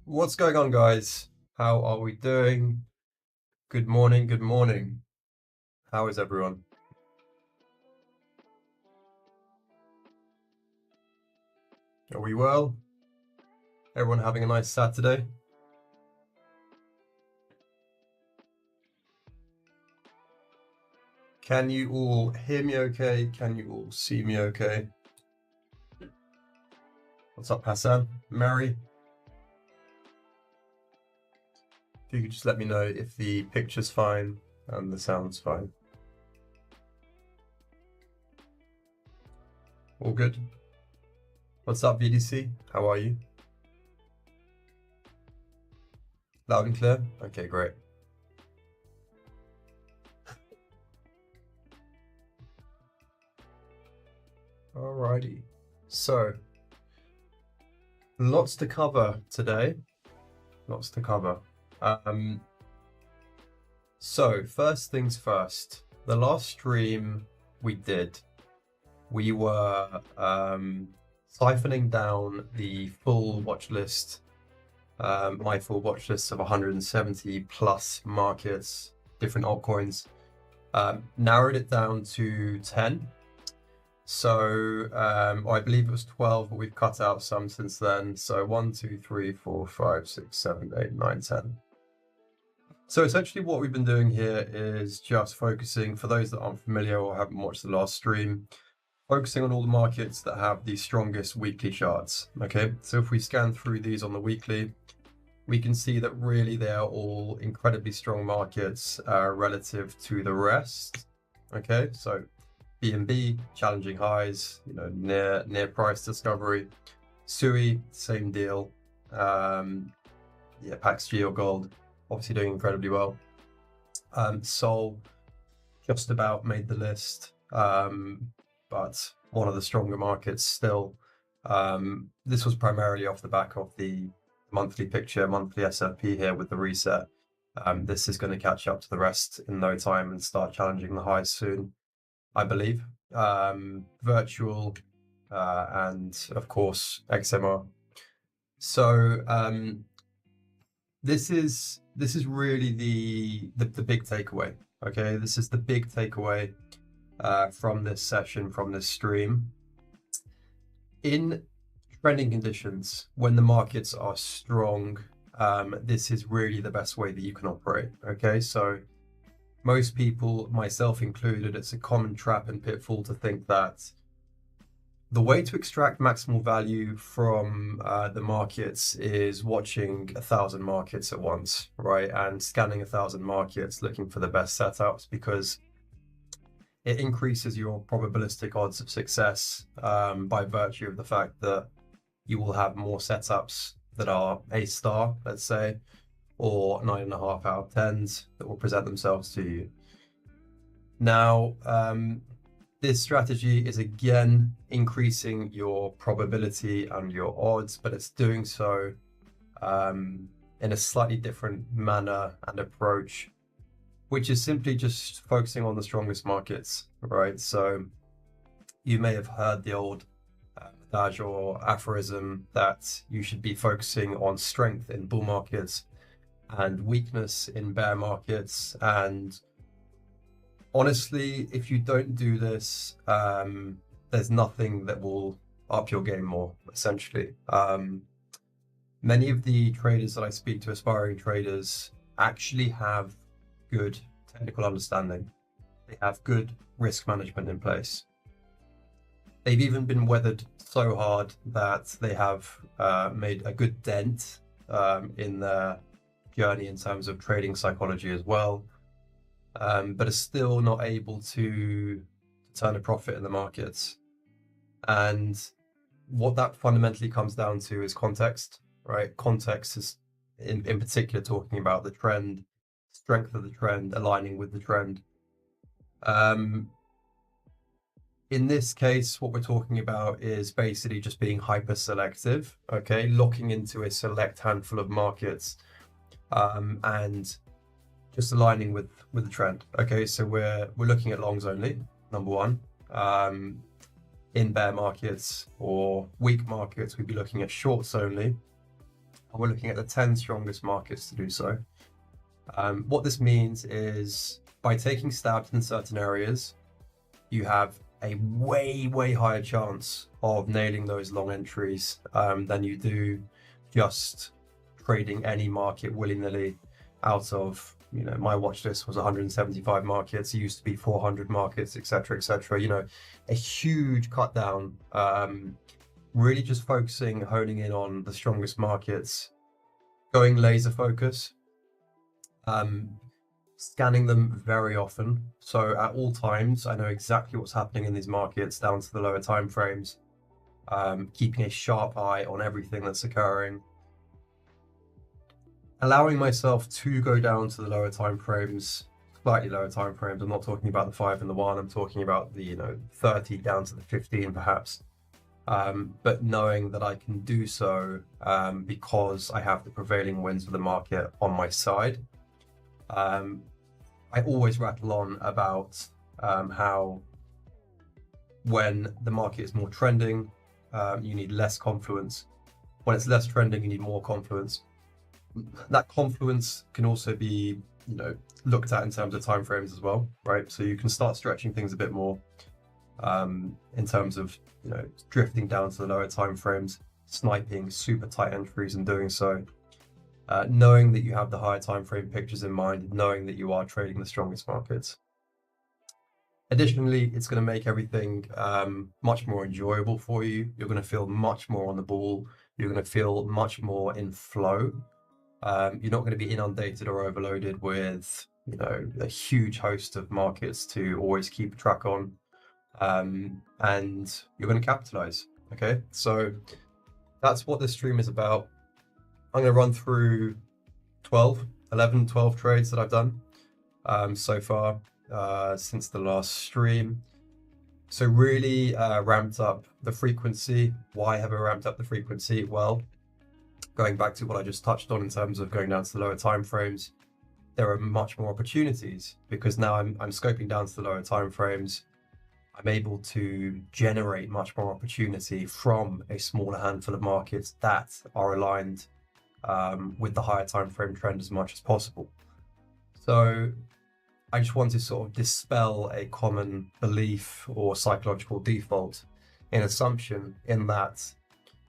What's going on, guys? How are we doing? Good morning, good morning. How is everyone? Are we well? Everyone having a nice Saturday? Can you all hear me okay? Can you all see me okay? What's up, Hassan? Mary? If you could just let me know if the picture's fine and the sound's fine. All good? What's up, VDC? How are you? Loud and clear? Okay, great. Alrighty. So, lots to cover today. Lots to cover. So first things first, the last stream we did, we were siphoning down the full watch list, my full watch list of 170 plus markets, different altcoins, narrowed it down to 10. So I believe it was 12, but we've cut out some since then. So 1, 2, 3, 4, 5, 6, 7, 8, 9, 10. So essentially what we've been doing here is just focusing, for those that aren't familiar or haven't watched the last stream, focusing on all the markets that have the strongest weekly charts. Okay, so if we scan through these on the weekly, we can see that really they are all incredibly strong markets relative to the rest. Okay, so BNB challenging highs, near price discovery. SUI, same deal. Pax Geo Gold, obviously doing incredibly well. Sol just about made the list, but one of the stronger markets still. This was primarily off the back of the monthly picture, monthly SFP here with the reset. This is going to catch up to the rest in no time and start challenging the highs soon, I believe. Virtual and of course XMR. So this is really the big takeaway. Okay, this is the big takeaway from this session, from this stream. In trending conditions, when the markets are strong, this is really the best way that you can operate. Okay, so most people, myself included, it's a common trap and pitfall to think that the way to extract maximal value from the markets is watching 1,000 markets at once, right? And scanning 1,000 markets, looking for the best setups, because it increases your probabilistic odds of success by virtue of the fact that you will have more setups that are A star, let's say, or 9.5 out of 10s that will present themselves to you. Now, this strategy is again increasing your probability and your odds, but it's doing so in a slightly different manner and approach, which is simply just focusing on the strongest markets, right? So you may have heard the old adage or aphorism that you should be focusing on strength in bull markets and weakness in bear markets. And honestly, if you don't do this, there's nothing that will up your game more, essentially. Many of the traders that I speak to, aspiring traders, actually have good technical understanding. They have good risk management in place. They've even been weathered so hard that they have made a good dent in their journey in terms of trading psychology as well, but are still not able to turn a profit in the markets. And what that fundamentally comes down to is context, right? Context is in particular talking about the trend, strength of the trend, aligning with the trend. In this case, what we're talking about is basically just being hyper selective, okay? Locking into a select handful of markets and just aligning with the trend. Okay, so we're looking at longs only, number one. In bear markets or weak markets, we'd be looking at shorts only. and we're looking at the 10 strongest markets to do so. What this means is by taking stabs in certain areas, you have a way higher chance of nailing those long entries than you do just trading any market willy-nilly out of, you know, my watch list was 175 markets, it used to be 400 markets, etc., etc. You know, a huge cut down. Really just focusing, honing in on the strongest markets, going laser focus, scanning them very often. So at all times, I know exactly what's happening in these markets down to the lower time frames, keeping a sharp eye on everything that's occurring, allowing myself to go down to the lower time frames, slightly lower time frames. I'm not talking about the 5 and the 1, I'm talking about the, you know, 30 down to the 15 perhaps. But knowing that I can do so because I have the prevailing winds of the market on my side. I always rattle on about how when the market is more trending, you need less confluence. When it's less trending, you need more confluence. That confluence can also be, you know, looked at in terms of timeframes as well, right? So you can start stretching things a bit more in terms of, you know, drifting down to the lower timeframes, sniping super tight entries and doing so. Knowing that you have the higher time frame pictures in mind, knowing that you are trading the strongest markets. Additionally, it's going to make everything much more enjoyable for you. You're going to feel much more on the ball. You're going to feel much more in flow. You're not going to be inundated or overloaded with, you know, a huge host of markets to always keep track on, and you're going to capitalize. Okay, so that's what this stream is about. I'm going to run through 12 trades that I've done so far since the last stream. So really ramped up the frequency. Why have I ramped up the frequency? Well, going back to what I just touched on in terms of going down to the lower time frames, there are much more opportunities because now I'm scoping down to the lower time frames. I'm able to generate much more opportunity from a smaller handful of markets that are aligned with the higher time frame trend as much as possible. So I just want to sort of dispel a common belief or psychological default in assumption in that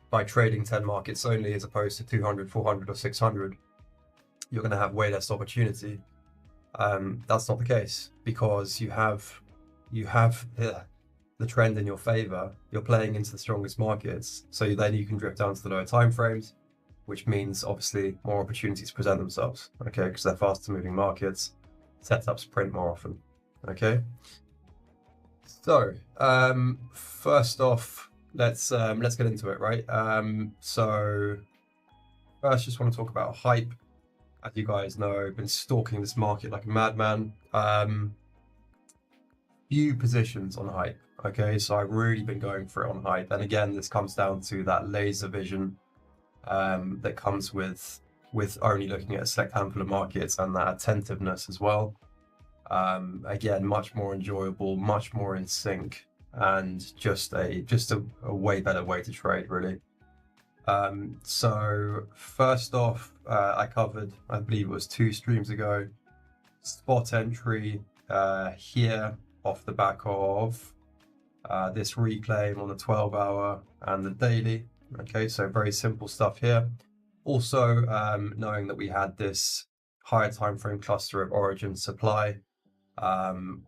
by trading 10 markets only as opposed to 200, 400 or 600, you're going to have way less opportunity. That's not the case because you have the trend in your favor. You're playing into the strongest markets, so then you can drift down to the lower time frames, which means obviously more opportunities present themselves, okay, because they're faster moving markets, setups print more often, okay? So first off, let's get into it, right? So first, just want to talk about hype. As you guys know, I've been stalking this market like a madman. Few positions on hype, okay? So I've really been going for it on hype, and again, this comes down to that laser vision that comes with only looking at a select handful of markets and that attentiveness as well. Again, much more enjoyable, much more in sync, and just a way better way to trade, really. So first off, I covered, I believe it was 2 streams ago, spot entry here off the back of this reclaim on the 12-hour and the daily. Okay, so very simple stuff here. Also, knowing that we had this higher time frame cluster of origin supply,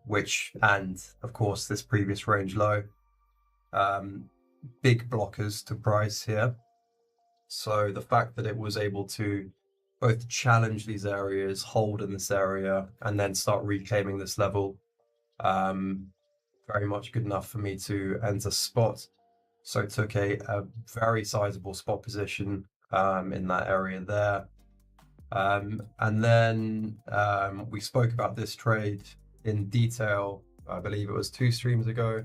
which, and of course this previous range low, big blockers to price here. So the fact that it was able to both challenge these areas, hold in this area, and then start reclaiming this level, very much good enough for me to enter spot. So took a very sizable spot position in that area there. And then we spoke about this trade in detail, I believe it was 2 streams ago.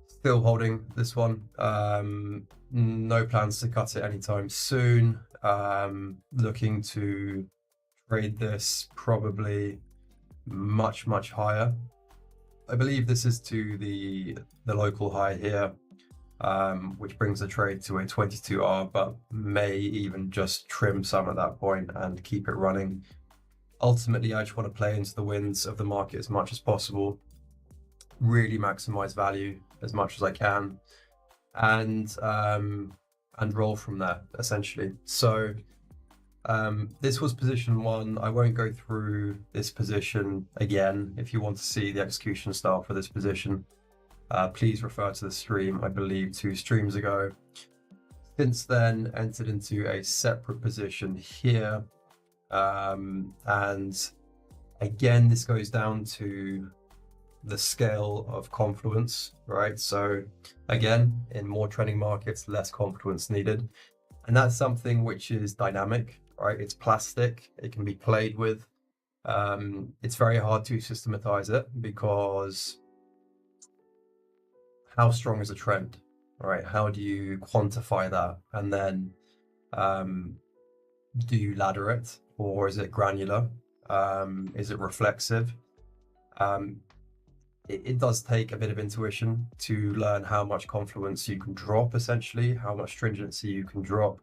Still holding this one. No plans to cut it anytime soon. Looking to trade this probably much higher. I believe this is to the local high here. which brings the trade to a 22R, but may even just trim some at that point and keep it running. Ultimately, I just want to play into the winds of the market as much as possible, really maximize value as much as I can, and roll from there, essentially. So this was position 1. I won't go through this position again. If you want to see the execution style for this position, please refer to the stream, I believe 2 streams ago. Since then, entered into a separate position here. And again, this goes down to the scale of confluence, right? So again, in more trending markets, less confluence needed. And that's something which is dynamic, right? It's plastic, it can be played with. It's very hard to systematize it because how strong is a trend, right? How do you quantify that? And then do you ladder it, or is it granular? Is it reflexive? It does take a bit of intuition to learn how much confluence you can drop, essentially, how much stringency you can drop.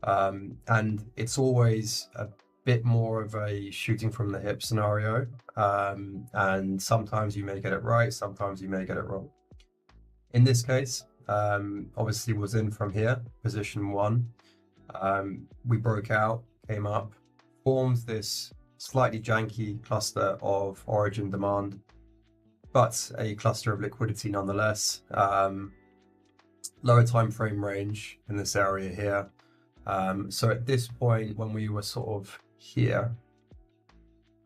And it's always a bit more of a shooting from the hip scenario. And sometimes you may get it right, sometimes you may get it wrong. In this case, obviously was in from here, position 1. We broke out, came up, formed this slightly janky cluster of origin demand, but a cluster of liquidity nonetheless. Lower time frame range in this area here. So at this point, when we were sort of here,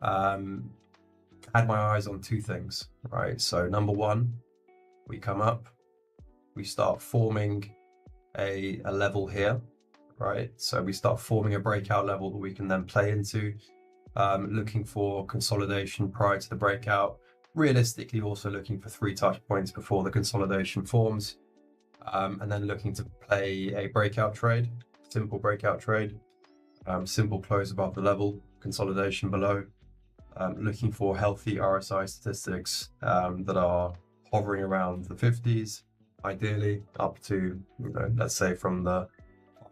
had my eyes on 2 things, right? So number 1, we come up, we start forming a level here, right? So we start forming a breakout level that we can then play into, looking for consolidation prior to the breakout, realistically also looking for 3 touch points before the consolidation forms, and then looking to play a breakout trade, simple breakout trade, simple close above the level, consolidation below, looking for healthy RSI statistics that are hovering around the 50s, ideally up to, let's say from the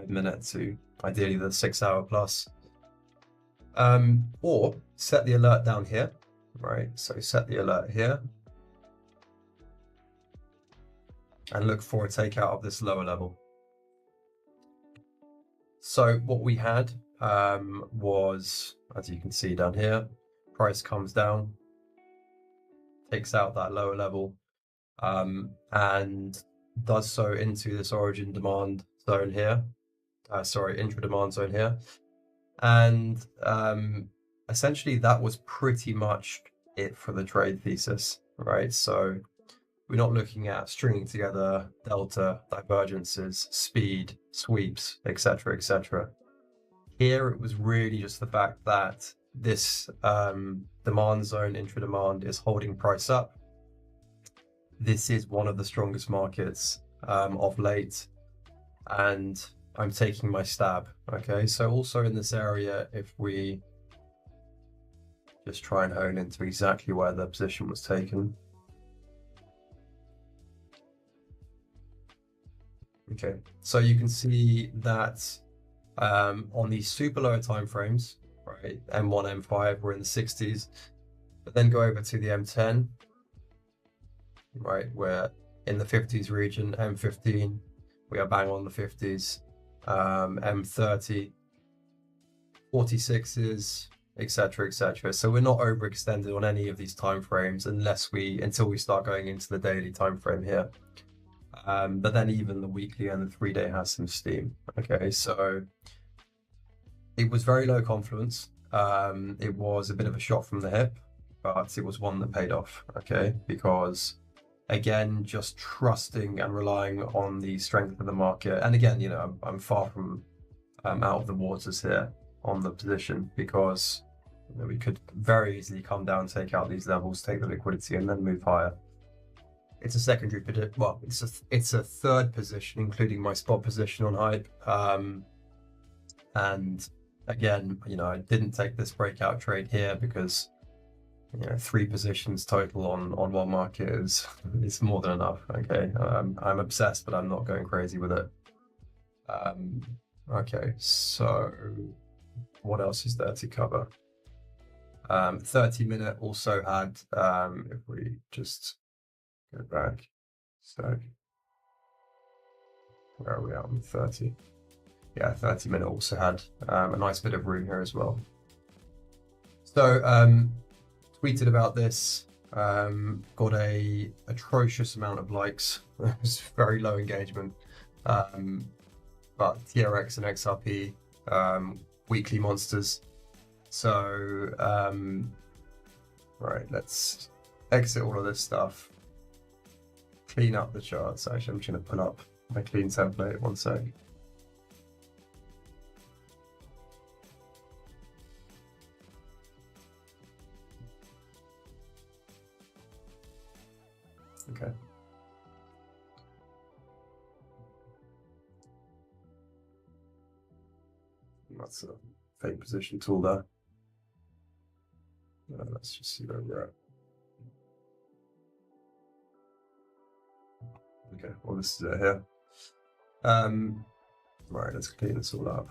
5-minute to ideally the 6-hour plus, or set the alert down here, right? So set the alert here and look for a takeout of this lower level. So what we had was, as you can see down here, price comes down, takes out that lower level, and does so into this origin demand zone here, intra demand zone here. And essentially that was pretty much it for the trade thesis, right? So we're not looking at stringing together delta, divergences, speed, sweeps, etc., etc. Here it was really just the fact that this demand zone, intra-demand, is holding price up. This is one of the strongest markets of late, and I'm taking my stab. Okay, so also in this area, if we just try and hone into exactly where the position was taken. Okay, so you can see that on these super lower time frames, right, M1, M5, we're in the 60s, but then go over to the M10, right, we're in the 50s region, M15, we are bang on the 50s, M30, 46s, etc., etc. So we're not overextended on any of these time frames until we start going into the daily time frame here. But then even the weekly and the 3-day has some steam. Okay, so it was very low confluence. It was a bit of a shot from the hip, but it was one that paid off. Okay, because again, just trusting and relying on the strength of the market. And again, I'm far from out of the waters here on the position, because we could very easily come down, take out these levels, take the liquidity, and then move higher. It's a secondary position. Well, it's a third position, including my spot position on hype. And again, I didn't take this breakout trade here because you know, 3 positions total on one market is more than enough. Okay, I'm obsessed, but I'm not going crazy with it. Okay, so what else is there to cover? 30-minute also had, if we just go back, so where are we at on 30? Yeah, 30-minute also had a nice bit of room here as well. So tweeted about this, got a atrocious amount of likes. It was very low engagement, but TRX and XRP weekly monsters. So right, let's exit all of this stuff, clean up the charts. Actually, I'm just going to pull up my clean template, one sec. Okay. That's a fake position tool there. Let's just see where we're at. Okay, well, this is it here. Right, let's clean this all up.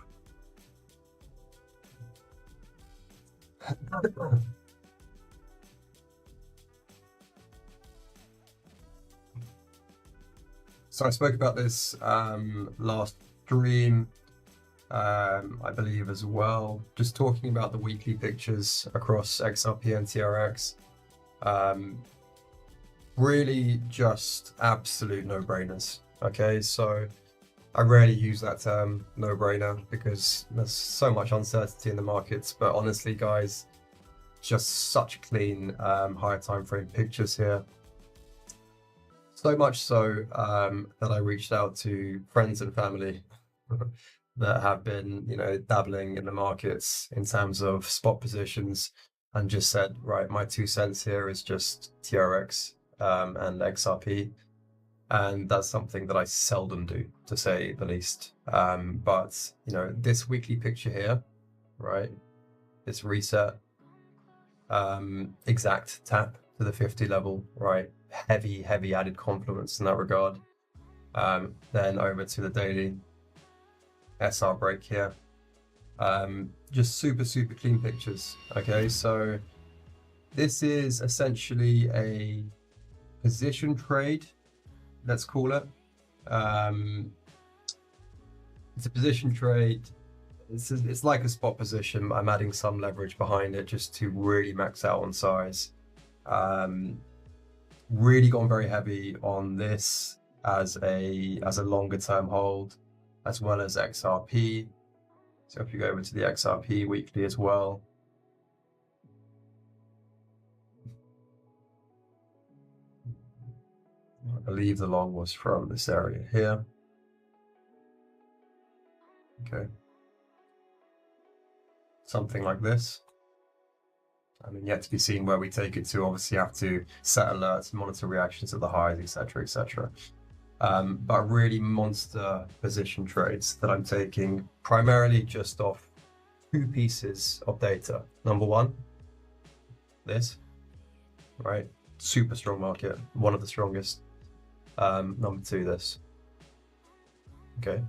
So I spoke about this last stream, I believe as well, just talking about the weekly pictures across XRP and TRX. Really just absolute no-brainers. Okay, so I rarely use that term no-brainer because there's so much uncertainty in the markets, but honestly guys, just such clean higher time frame pictures here. So much so that I reached out to friends and family that have been, you know, dabbling in the markets in terms of spot positions, and just said, right, my 2 cents here is just TRX and XRP, and that's something that I seldom do, to say the least. But you know, this weekly picture here, right, this reset, exact tap to the 50 level, right, heavy added confluence in that regard. Then over to the daily SR break here, just super clean pictures. Okay, so this is essentially a position trade, let's call it. It's a position trade. It's like a spot position. I'm adding some leverage behind it just to really max out on size. Really gone very heavy on this as a longer term hold, as well as XRP. So if you go over to the XRP weekly as well, I believe the long was from this area here. Okay, something like this. I mean, yet to be seen where we take it to. Obviously, have to set alerts, monitor reactions at the highs, etc., etc. But really monster position trades that I'm taking primarily just off 2 pieces of data. Number 1, this, right? Super strong market, one of the strongest. Number 2, this. Okay.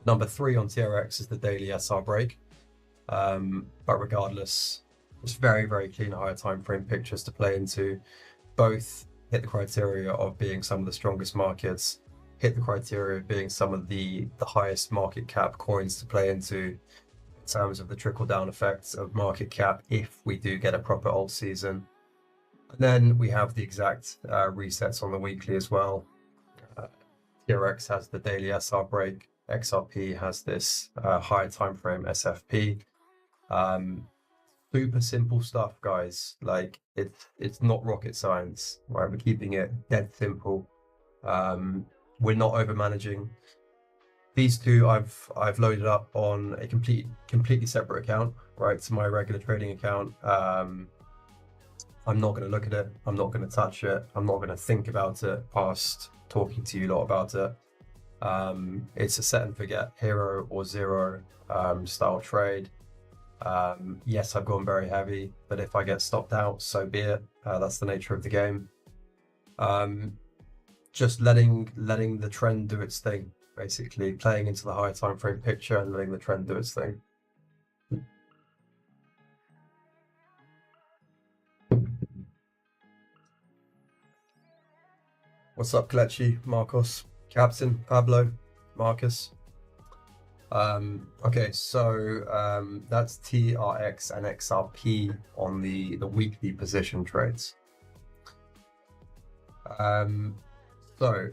Number 3 on TRX is the daily SR break. But regardless, it's very clean higher time frame pictures to play into. Both hit the criteria of being some of the strongest markets, hit the criteria of being some of the highest market cap coins to play into in terms of the trickle down effects of market cap if we do get a proper alt season. And then we have the exact resets on the weekly as well. TRX has the daily SR break, XRP has this higher time frame SFP. Super simple stuff, guys. Like it's not rocket science, right? We're keeping it dead simple. We're not over managing. These 2 I've loaded up on a completely separate account, right, to my regular trading account. I'm not going to look at it. I'm not going to touch it. I'm not going to think about it past talking to you lot about it. It's a set and forget, hero or zero style trade. Yes, I've gone very heavy, but if I get stopped out, so be it. That's the nature of the game. Just letting the trend do its thing, basically playing into the higher time frame picture and letting the trend do its thing. What's up, Kelechi, Marcos, Captain, Pablo, Marcus? Okay, so that's TRX and XRP on the weekly position trades. So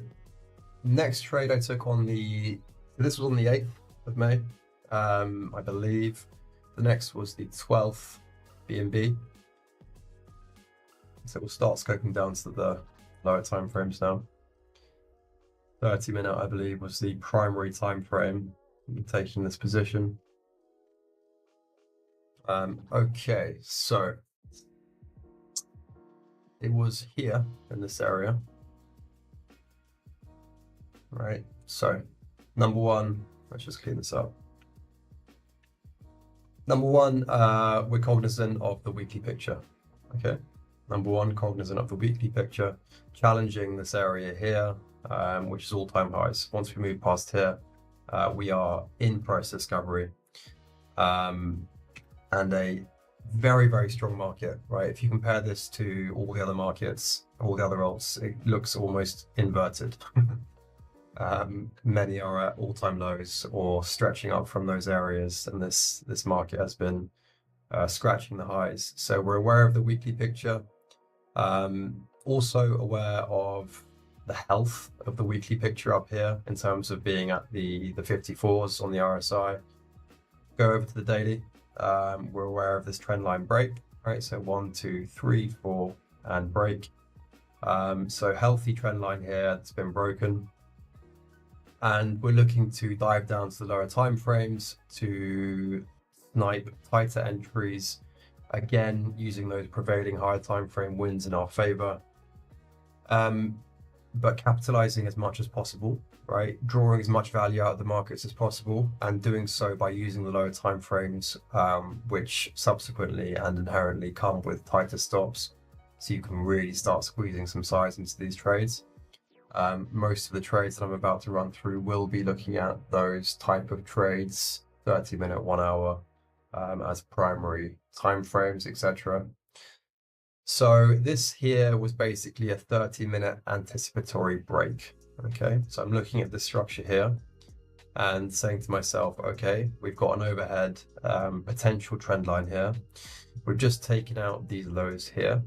next trade I took on this was on the 8th of May, I believe. The next was the 12th BNB. So we'll start scoping down to the lower time frames now. 30-minute, I believe, was the primary time frame taking this position. Okay, so it was here in this area, right? So number one, let's just clean this up. Number one, we're cognizant of the weekly picture, okay? Number one, cognizant of the weekly picture, challenging this area here, which is all-time highs. Once we move past here, we are in price discovery, and a very, very strong market, right? If you compare this to all the other markets, all the other alts, it looks almost inverted. Many are at all-time lows or stretching up from those areas, and this market has been scratching the highs. So we're aware of the weekly picture, also aware of the health of the weekly picture up here in terms of being at the 54s on the RSI. Go over to the daily. We're aware of this trend line break, right? So 1, 2, 3, 4, and break. So healthy trend line here that's been broken. And we're looking to dive down to the lower time frames to snipe tighter entries, again using those prevailing higher time frame wins in our favor, but capitalizing as much as possible, right? Drawing as much value out of the markets as possible, and doing so by using the lower time frames, which subsequently and inherently come with tighter stops, so you can really start squeezing some size into these trades. Most of the trades that I'm about to run through will be looking at those type of trades, 30-minute, 1 hour, as primary time frames, etc. So this here was basically a 30-minute anticipatory break. Okay, so I'm looking at the structure here and saying to myself, okay, we've got an overhead potential trend line here. We've just taken out these lows here.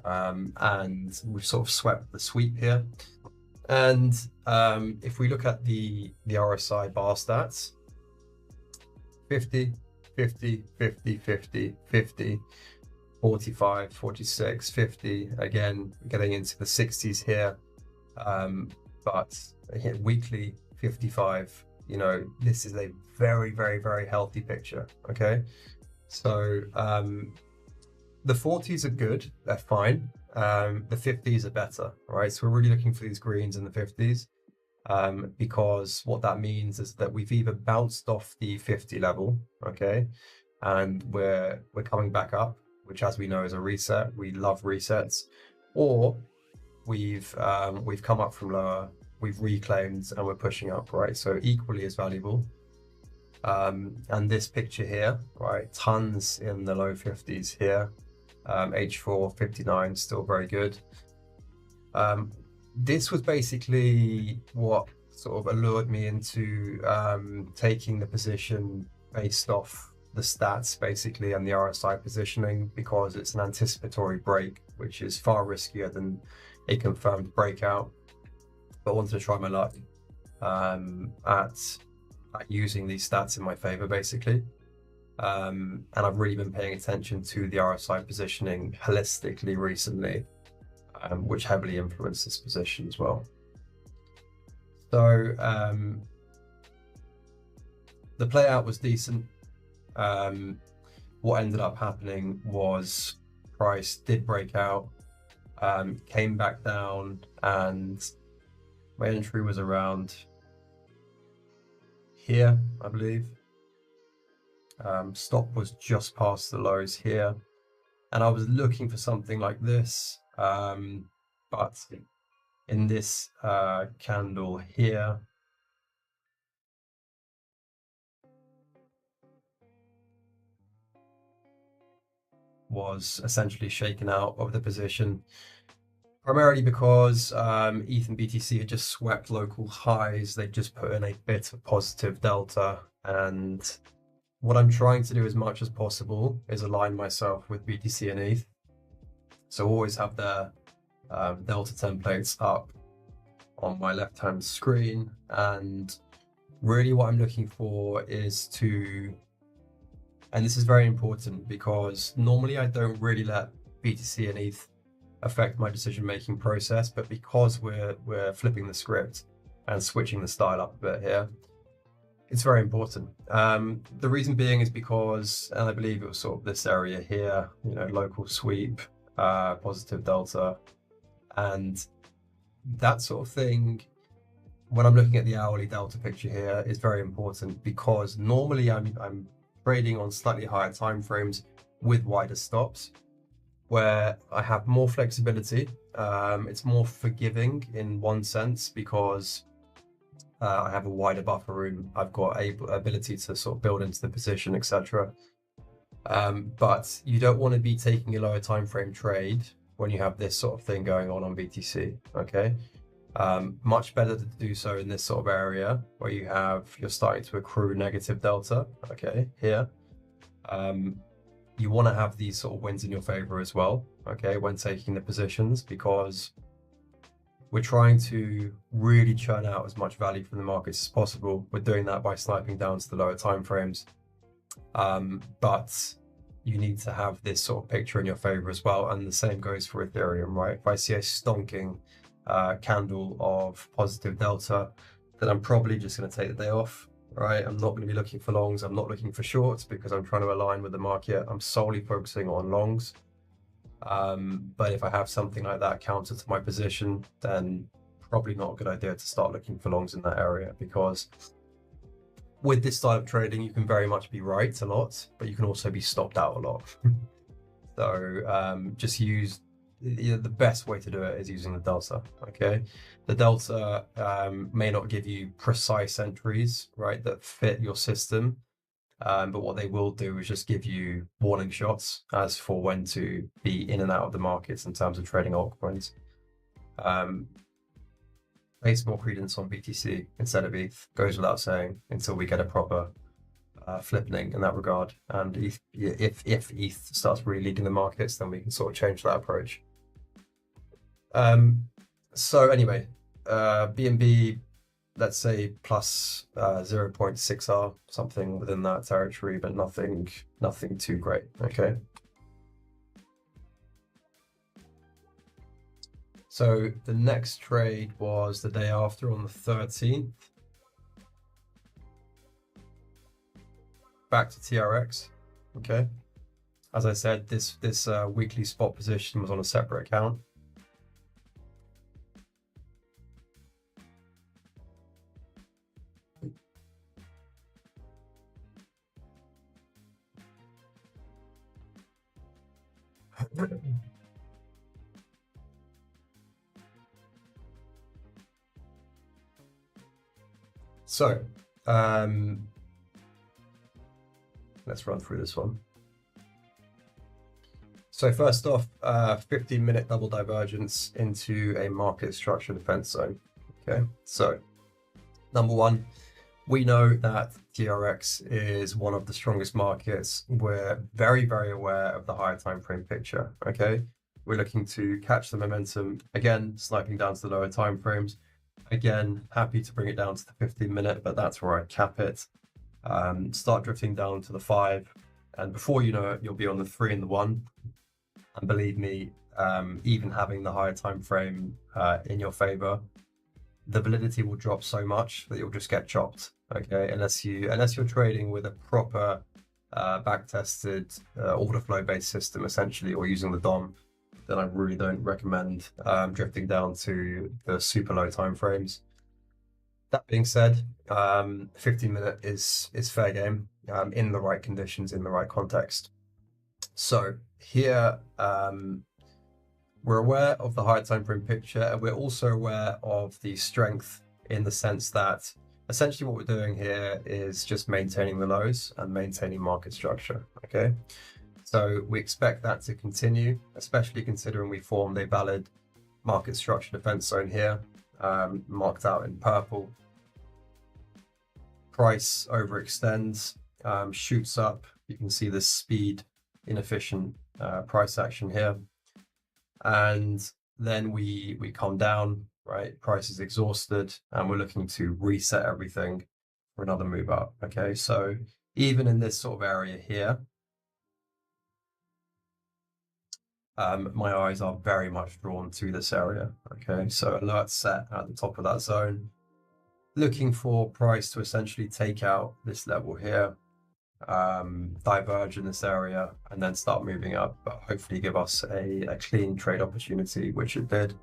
And we've sort of swept the sweep here. And if we look at the RSI bar stats, 50, 50, 50, 50, 50, 45, 46, 50, again, getting into the 60s here. But again, weekly 55, you know, this is a very, very, very healthy picture, okay? So the 40s are good, they're fine. The 50s are better, right? So we're really looking for these greens in the 50s, because what that means is that we've either bounced off the 50 level, okay, and we're coming back up, which, as we know, is a reset. We love resets. Or we've come up from lower, we've reclaimed, and we're pushing up, right? So equally as valuable. And this picture here, right, tons in the low 50s here. H4 59 still very good. This was basically what sort of allured me into taking the position based off the stats basically and the RSI positioning, because it's an anticipatory break, which is far riskier than a confirmed breakout. But I wanted to try my luck at using these stats in my favor basically. And I've really been paying attention to the RSI positioning holistically recently, which heavily influenced this position as well. So the play out was decent. What ended up happening was price did break out, came back down, and my entry was around here, I believe. Stop was just past the lows here, and I was looking for something like this, but in this candle here, was essentially shaken out of the position, primarily because ETH and BTC had just swept local highs. They just put in a bit of positive delta, and what I'm trying to do as much as possible is align myself with BTC and ETH. So always have the delta templates up on my left-hand screen, and really what I'm looking for is to, and this is very important because normally I don't really let BTC and ETH affect my decision-making process, but because we're flipping the script and switching the style up a bit here, it's very important. The reason being is because, and I believe it was sort of this area here, local sweep, positive delta, and that sort of thing, when I'm looking at the hourly delta picture here, is very important because normally I'm trading on slightly higher time frames with wider stops, where I have more flexibility. It's more forgiving in one sense because I have a wider buffer room. I've got ability to sort of build into the position, etc. But you don't want to be taking a lower time frame trade when you have this sort of thing going on BTC. Okay, much better to do so in this sort of area where you're starting to accrue negative delta. Okay, here. You want to have these sort of wins in your favor as well, okay, when taking the positions, because we're trying to really churn out as much value from the markets as possible. We're doing that by sniping down to the lower time frames, but you need to have this sort of picture in your favor as well, and the same goes for Ethereum, right? If I see a stonking candle of positive delta, then I'm probably just going to take the day off. Right, I'm not going to be looking for longs. I'm not looking for shorts because I'm trying to align with the market. I'm solely focusing on longs. But if I have something like that counter to my position, then probably not a good idea to start looking for longs in that area, because with this style of trading, you can very much be right a lot, but you can also be stopped out a lot. So just use the best way to do it is using the delta. Okay, the delta may not give you precise entries, right, that fit your system, but what they will do is just give you warning shots as for when to be in and out of the markets in terms of trading altcoins. Place more credence on BTC instead of ETH, goes without saying, until we get a proper flipping in that regard. And if ETH starts really leading the markets, then we can sort of change that approach. So anyway, BNB, let's say plus 0.6R, something within that territory, but nothing too great. Okay. So the next trade was the day after, on the 13th. Back to TRX. Okay. As I said, this weekly spot position was on a separate account. So, let's run through this one. So first off, 15-minute double divergence into a market structure defense zone. Okay, so number one, we know that TRX is one of the strongest markets. We're very, very aware of the higher time frame picture. Okay, we're looking to catch the momentum again, sniping down to the lower time frames. Again, happy to bring it down to the 15-minute, but that's where I cap it. Start drifting down to the 5, and before you know it, you'll be on the 3 and the 1. And believe me, even having the higher time frame in your favor, the validity will drop so much that you'll just get chopped. Okay, unless you're trading with a proper back-tested order flow based system, essentially, or using the DOM, then I really don't recommend drifting down to the super low time frames. That being said, 15-minute is fair game. in the right conditions, in the right context. So here, we're aware of the higher time frame picture, and we're also aware of the strength in the sense that essentially what we're doing here is just maintaining the lows and maintaining market structure, okay? So we expect that to continue, especially considering we formed a valid market structure defense zone here, marked out in purple. Price overextends, shoots up. You can see the speed, inefficient price action here. And then we come down, right? Price is exhausted, and we're looking to reset everything for another move up, okay? So even in this sort of area here, my eyes are very much drawn to this area, okay? So alert set at the top of that zone, looking for price to essentially take out this level here, diverge in this area, and then start moving up, but hopefully give us a clean trade opportunity, which it did,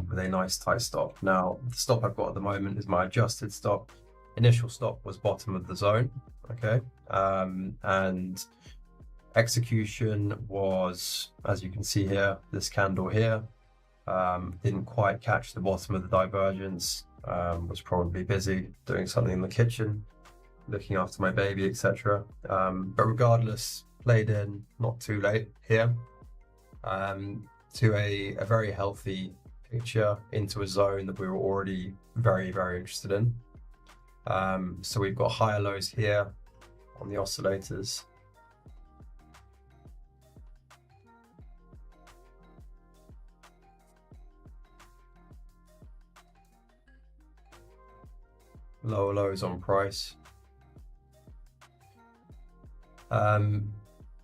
with a nice tight stop. Now, the stop I've got at the moment is my adjusted stop. Initial stop was bottom of the zone, okay? And execution was, as you can see here, this candle here. Didn't quite catch the bottom of the divergence, was probably busy doing something in the kitchen, looking after my baby, etc. But regardless, played in not too late here, to a very healthy picture into a zone that we were already very, very interested in. So we've got higher lows here on the oscillators. Lower lows on price.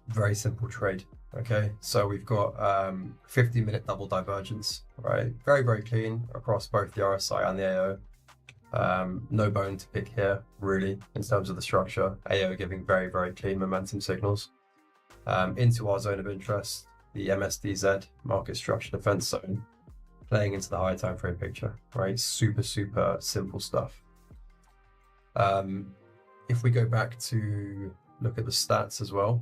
Very simple trade, okay? So we've got 50-minute double divergence, right? Very, very clean across both the RSI and the AO. No bone to pick here, really, in terms of the structure. AO giving very, very clean momentum signals. Into our zone of interest, the MSDZ, market structure defense zone, playing into the higher time frame picture, right? Super, super simple stuff. If we go back to look at the stats as well.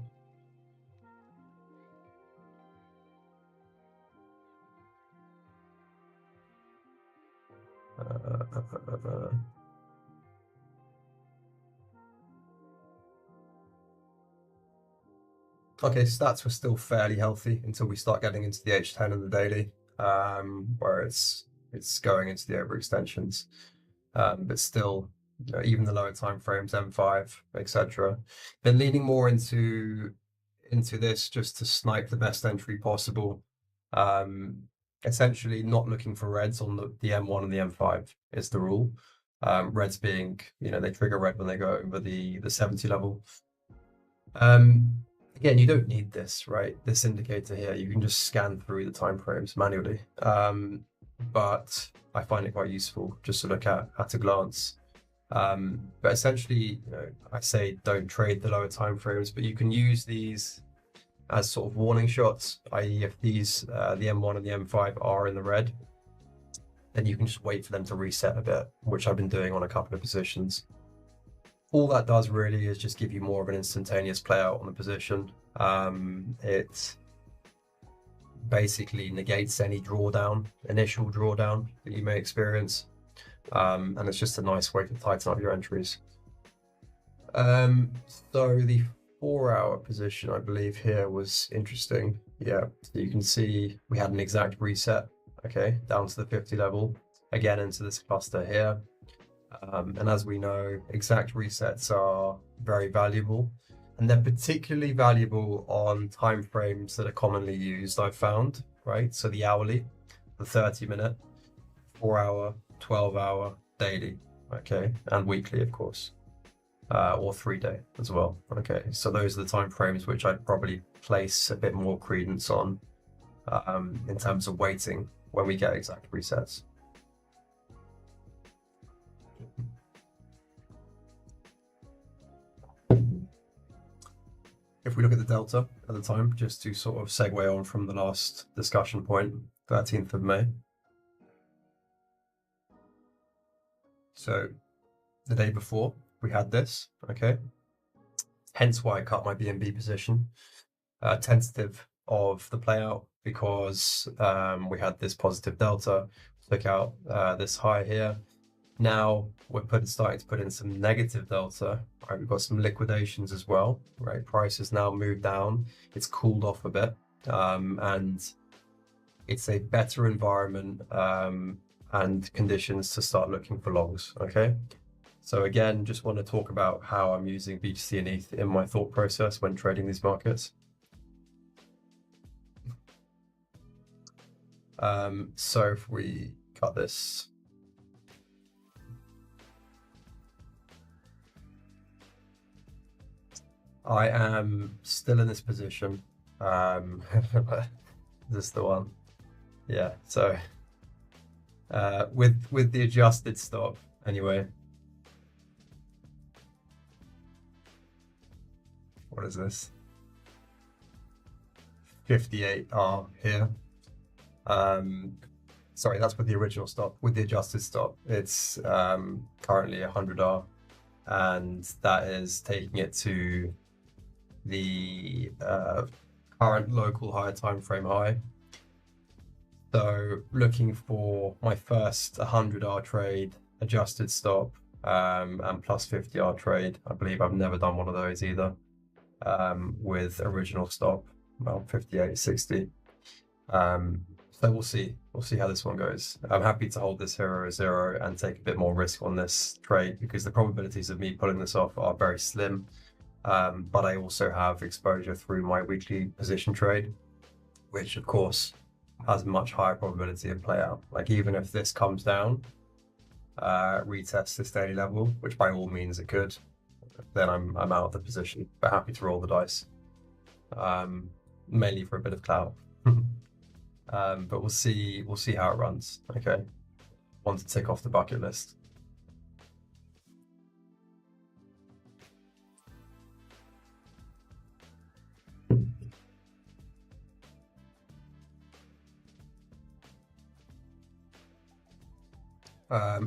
Okay, stats were still fairly healthy until we start getting into the H10 and the daily, where it's going into the overextensions, but still, you know, even the lower time frames, M5, etc. Been leaning more into this just to snipe the best entry possible. Essentially not looking for reds on the M1 and the M5 is the rule. Reds being, you know, they trigger red when they go over the 70 level. Again, you don't need this, right? This indicator here, you can just scan through the time frames manually. But I find it quite useful just to look at a glance. But essentially, you know, I say don't trade the lower time frames, but you can use these as sort of warning shots, i.e. if these, the M1 and the M5 are in the red, then you can just wait for them to reset a bit, which I've been doing on a couple of positions. All that does really is just give you more of an instantaneous play out on the position. It basically negates any drawdown, initial drawdown that you may experience. And it's just a nice way to tighten up your entries. So the 4-hour position, I believe here was interesting. Yeah, so you can see we had an exact reset, okay, down to the 50 level, again into this cluster here. And as we know, exact resets are very valuable, and they're particularly valuable on time frames that are commonly used, I've found, right? So the hourly, the 30-minute, 4-hour, 12-hour, daily, okay, and weekly, of course, or 3-day as well, okay. So those are the time frames which I'd probably place a bit more credence on in terms of waiting when we get exact resets. If we look at the delta at the time, just to sort of segue on from the last discussion point, 13th of May. So the day before we had this, okay, hence why I cut my BNB position, tentative of the play out, because we had this positive delta, took out this high here. Now we're starting to put in some negative delta, right? We've got some liquidations as well, right? Price has now moved down, it's cooled off a bit, and it's a better environment and conditions to start looking for longs, okay? So again, just want to talk about how I'm using BTC and ETH in my thought process when trading these markets. So if we cut this, I am still in this position. Is this the one? Yeah, so with the adjusted stop anyway. What is this? 58R here. Sorry, that's with the original stop. With the adjusted stop, it's currently 100R, and that is taking it to the current local higher time frame high. So looking for my first 100R trade, adjusted stop, and plus 50R trade. I believe I've never done one of those either, with original stop, well, 58.60. So we'll see how this one goes. I'm happy to hold this 0.0 and take a bit more risk on this trade because the probabilities of me pulling this off are very slim. But I also have exposure through my weekly position trade, which of course has a much higher probability of play out. Like even if this comes down, retests this daily level, which by all means it could, then I'm out of the position, but happy to roll the dice, mainly for a bit of clout. But we'll see how it runs. Okay, want to tick off the bucket list.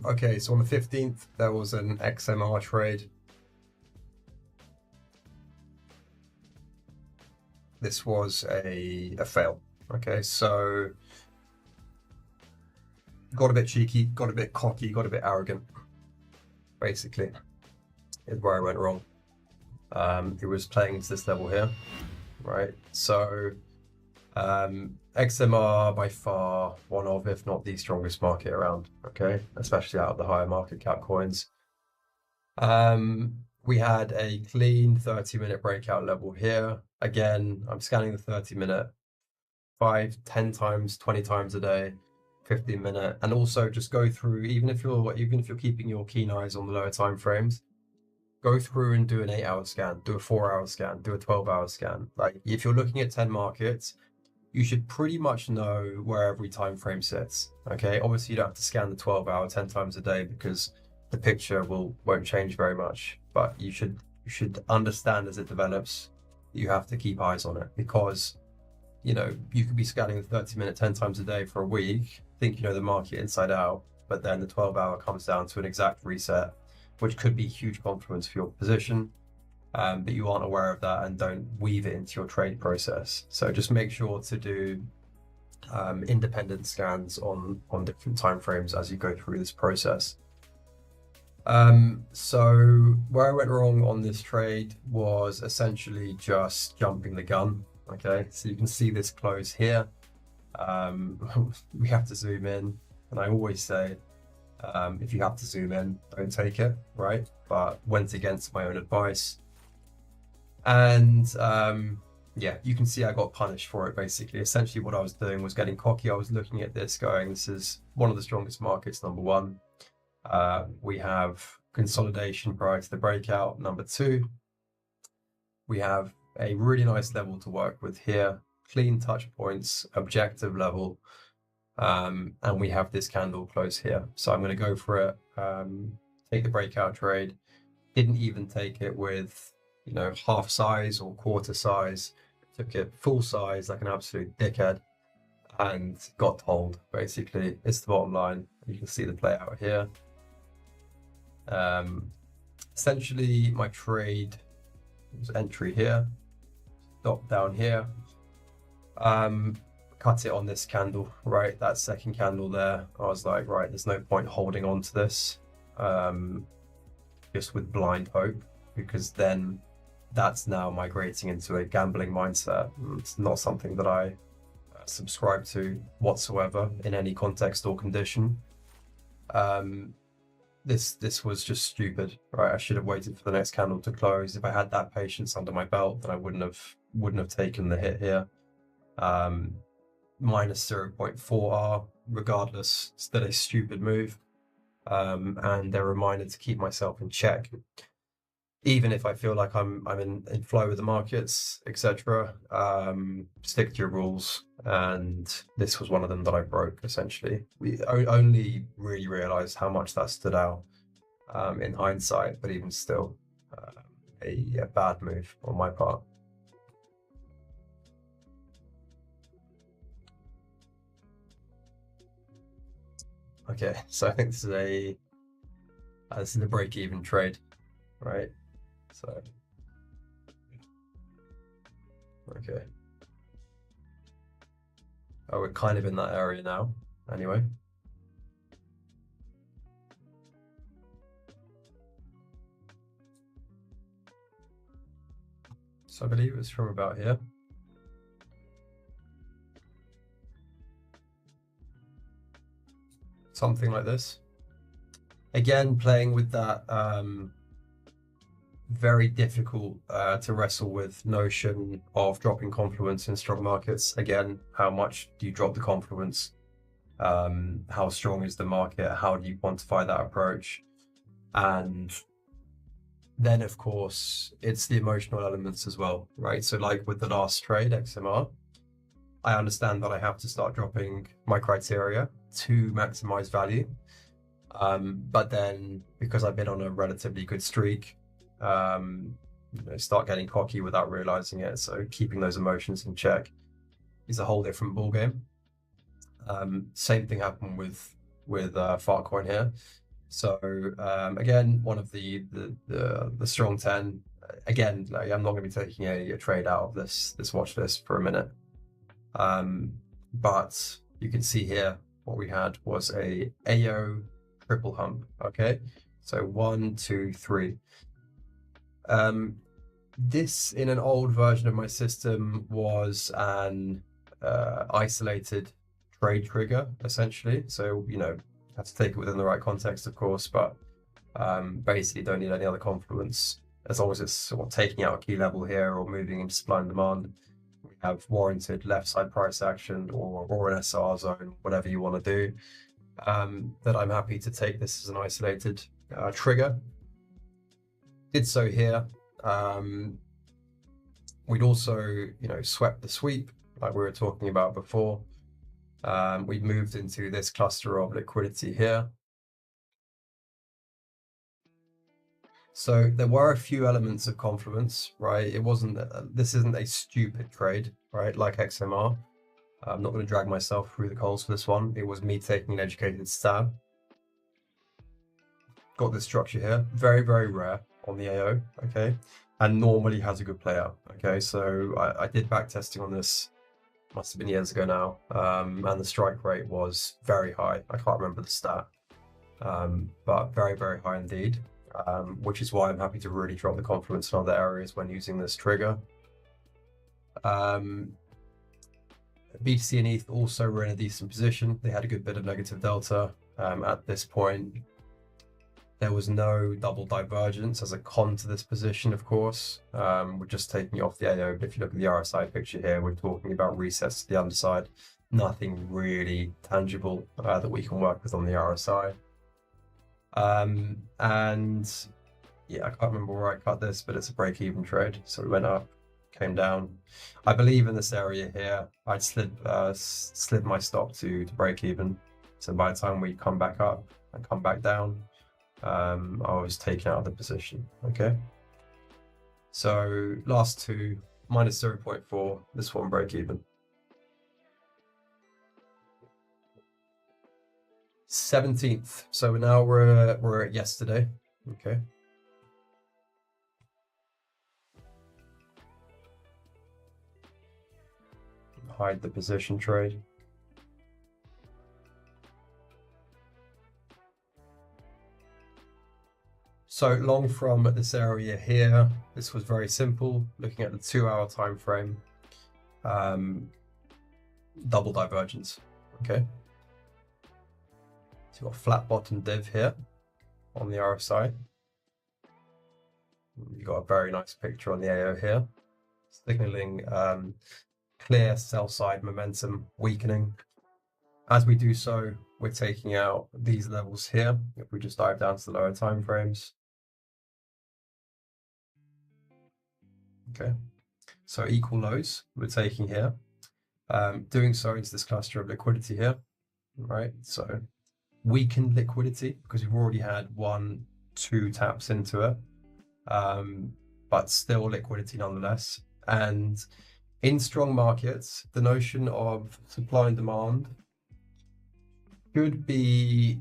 Okay, so on the 15th, there was an XMR trade. This was a fail. Okay, so got a bit cheeky, got a bit cocky, got a bit arrogant, basically, is where I went wrong. It was playing into this level here, right? So XMR by far one of, if not the strongest market around, okay, especially out of the higher market cap coins. We had a clean 30-minute breakout level here. Again, I'm scanning the 30-minute 5, 10 times, 20 times a day, 15-minute, and also just go through, even if you're keeping your keen eyes on the lower time frames, go through and do an 8-hour scan, do a 4-hour scan, do a 12-hour scan. Like if you're looking at 10 markets, you should pretty much know where every time frame sits. Okay, obviously you don't have to scan the 12-hour 10 times a day because the picture won't change very much, but you should understand as it develops that you have to keep eyes on it, because you know you could be scanning the 30-minute 10 times a day for a week, think you know the market inside out, but then the 12-hour comes down to an exact reset, which could be huge confluence for your position, but you aren't aware of that and don't weave it into your trade process. So just make sure to do independent scans on different time frames as you go through this process. So where I went wrong on this trade was essentially just jumping the gun. Okay, so you can see this close here. We have to zoom in, and I always say, if you have to zoom in, don't take it, right? But went against my own advice. And yeah, you can see I got punished for it, basically. Essentially what I was doing was getting cocky. I was looking at this going, this is one of the strongest markets, number one. We have consolidation prior to the breakout, number two. We have a really nice level to work with here, clean touch points, objective level, and we have this candle close here. So I'm going to go for it, take the breakout trade. Didn't even take it with, you know, half size or quarter size. Took it full size like an absolute dickhead and got told, basically. It's the bottom line. You can see the play out here. Essentially my trade There's entry here, stop down here. Cut it on this candle, right? That second candle there. I was like, right, there's no point holding on to this just with blind hope, because then that's now migrating into a gambling mindset. It's not something that I subscribe to whatsoever in any context or condition. This was just stupid, right? I should have waited for the next candle to close. If I had that patience under my belt, then I wouldn't have taken the hit here. Minus 0.4R, regardless, still a stupid move. And a reminder to keep myself in check, even if I feel like I'm in flow with the markets, etc. Stick to your rules, and this was one of them that I broke. Essentially, we only really realized how much that stood out in hindsight, but even still, a bad move on my part. Okay, so I think this is a break-even trade, right? So, okay. Oh, we're kind of in that area now, anyway. So I believe it's from about here. Something like this. Again, playing with that very difficult to wrestle with notion of dropping confluence in strong markets. Again, how much do you drop the confluence? How strong is the market? How do you quantify that approach? And then, of course, it's the emotional elements as well, right? So like with the last trade, XMR, I understand that I have to start dropping my criteria to maximize value. But then because I've been on a relatively good streak, start getting cocky without realizing it. So keeping those emotions in check is a whole different ballgame. Same thing happened with FARTCOIN here. So again, one of the strong 10. Again, like, I'm not going to be taking a trade out of this watch list for a minute. But you can see here what we had was a AO triple hump. Okay, so 1, 2, 3. This in an old version of my system was an isolated trade trigger, essentially. So have to take it within the right context, of course, but basically don't need any other confluence as long as it's sort of taking out a key level here or moving into supply and demand. We have warranted left side price action or an SR zone, whatever you want to do. That I'm happy to take this as an isolated trigger. Did so here. We'd also, swept the sweep like we were talking about before. We've moved into this cluster of liquidity here. So there were a few elements of confluence, right? It wasn't, this isn't a stupid trade, right? Like XMR. I'm not going to drag myself through the coals for this one. It was me taking an educated stab. Got this structure here. Very, very rare on the AO, okay? And normally has a good play out, okay? So I did back testing on this, must have been years ago now, and the strike rate was very high. I can't remember the stat, but very, very high indeed, which is why I'm happy to really drop the confluence in other areas when using this trigger. BTC and ETH also were in a decent position. They had a good bit of negative delta at this point. There was no double divergence as a con to this position, of course. We're just taking it off the AO, but if you look at the RSI picture here, we're talking about resets to the underside. Nothing really tangible that we can work with on the RSI. And yeah, I can't remember where I cut this, but it's a break-even trade. So we went up, came down. I believe in this area here, I'd slid my stop to break even. So by the time we come back up and come back down, I was taken out of the position. Okay. So last two, minus 0.4, this one break even. 17th. So now we're at yesterday. Okay. hide the position trade. So long from this area here, this was very simple, looking at the 2-hour time frame, double divergence, okay? So you've got flat bottom div here on the RSI. You've got a very nice picture on the AO here, signaling clear sell side momentum weakening. As we do so, we're taking out these levels here. If we just dive down to the lower time frames. Okay, so equal lows we're taking here, doing so into this cluster of liquidity here, right? So weakened liquidity because we've already had 1-2 taps into it, but still liquidity nonetheless. And in strong markets, the notion of supply and demand could be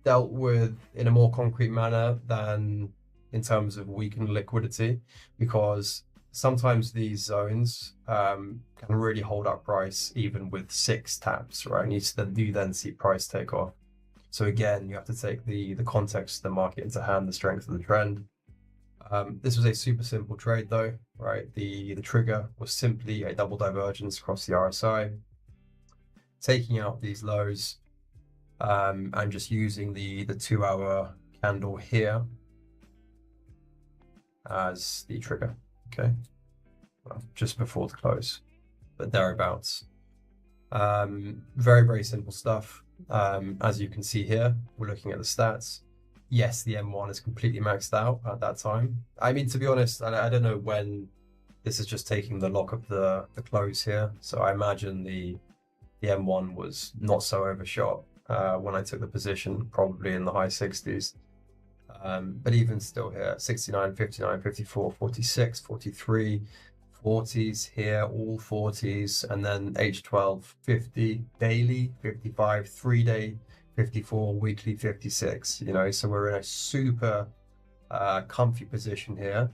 dealt with in a more concrete manner than in terms of weakened liquidity, because sometimes these zones can really hold up price even with 6 taps, right? And you then see price take off. So again, you have to take the context of the market into hand, the strength of the trend. This was a super simple trade though, right? The trigger was simply a double divergence across the RSI, taking out these lows, and just using the 2-hour candle here as the trigger, okay? Well, just before the close, but thereabouts. Very, very simple stuff. As you can see here, we're looking at the stats. Yes, the M1 is completely maxed out at that time. I mean, to be honest, I don't know when this is just taking the lock of the close here. So I imagine the M1 was not so overshot when I took the position, probably in the high 60s. But even still here, 69, 59, 54, 46, 43, 40s here, all 40s, and then H12, 50 daily, 55, 3-day, 54, weekly 56, you know, so we're in a super comfy position here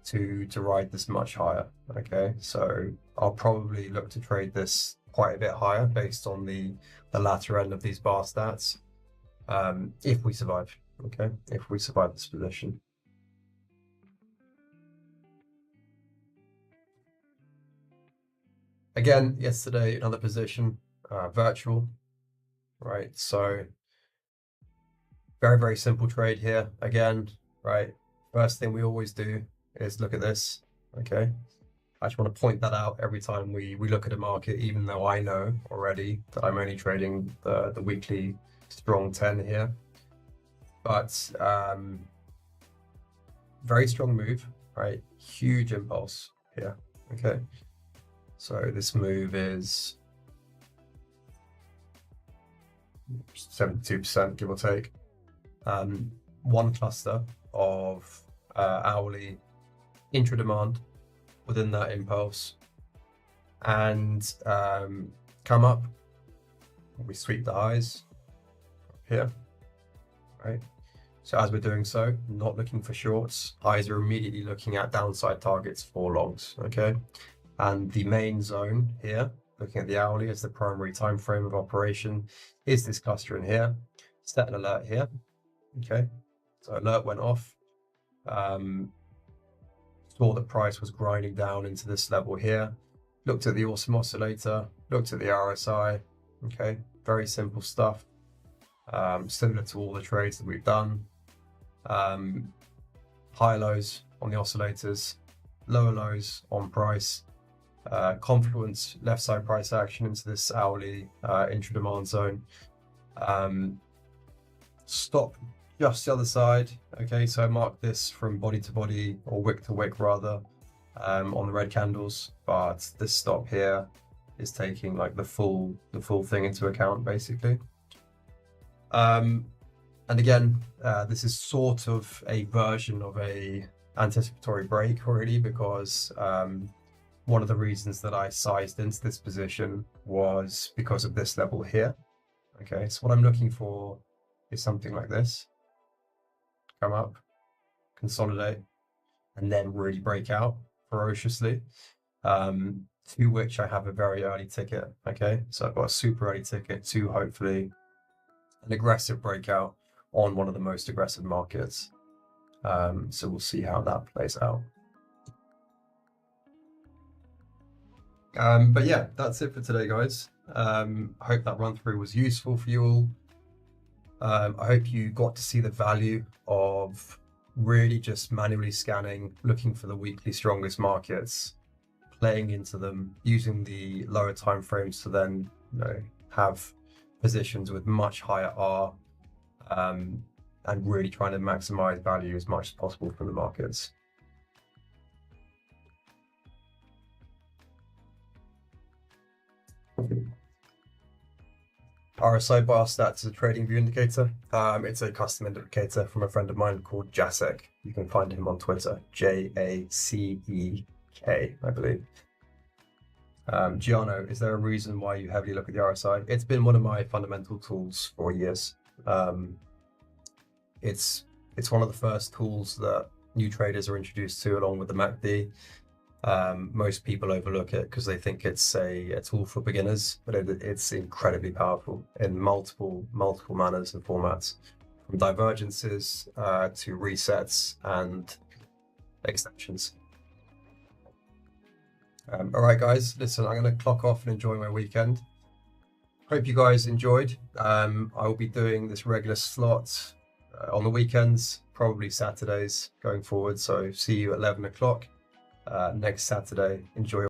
to ride this much higher, okay? So I'll probably look to trade this quite a bit higher based on the latter end of these bar stats, if we survive, okay? If we survive this position. Again, yesterday, another position, virtual, right? So very, very simple trade here. Again, right? First thing we always do is look at this, okay? I just want to point that out every time we look at a market, even though I know already that I'm only trading the weekly strong 10 here. But very strong move, right? Huge impulse here, okay? So this move is 72%, give or take. One cluster of hourly intra-demand within that impulse, and come up, we sweep the highs here, right? So as we're doing so, not looking for shorts, eyes are immediately looking at downside targets for longs, okay? And the main zone here, looking at the hourly as the primary time frame of operation, is this cluster in here. Set an alert here, okay? So alert went off. Saw that price was grinding down into this level here. Looked at the awesome oscillator, looked at the RSI, okay? Very simple stuff. Similar to all the trades that we've done. High lows on the oscillators, lower lows on price. Confluence left side price action into this hourly intra-demand zone. Stop just the other side, okay? So I marked this from body to body, or wick to wick rather, on the red candles, but this stop here is taking like the full thing into account basically. And again, this is sort of a version of a anticipatory break already, because one of the reasons that I sized into this position was because of this level here. Okay, so what I'm looking for is something like this. Come up, consolidate, and then really break out ferociously. to which I have a very early ticket. Okay, so I've got a super early ticket to hopefully an aggressive breakout on one of the most aggressive markets. So we'll see how that plays out. But yeah, that's it for today, guys. I hope that run through was useful for you all. I hope you got to see the value of really just manually scanning, looking for the weekly strongest markets, playing into them, using the lower time frames to then, you know, have positions with much higher R, and really trying to maximize value as much as possible from the markets. RSI bar stats is a trading view indicator. It's a custom indicator from a friend of mine called Jacek. You can find him on Twitter, Jacek, I believe. Giano, is there a reason why you heavily look at the RSI? It's been one of my fundamental tools for years. It's one of the first tools that new traders are introduced to, along with the MACD. Most people overlook it because they think it's a tool for beginners, but it's incredibly powerful in multiple manners and formats, from divergences to resets and extensions. All right, guys, listen, I'm going to clock off and enjoy my weekend. Hope you guys enjoyed. I will be doing this regular slot on the weekends, probably Saturdays going forward. So see you at 11 o'clock next Saturday. Enjoy.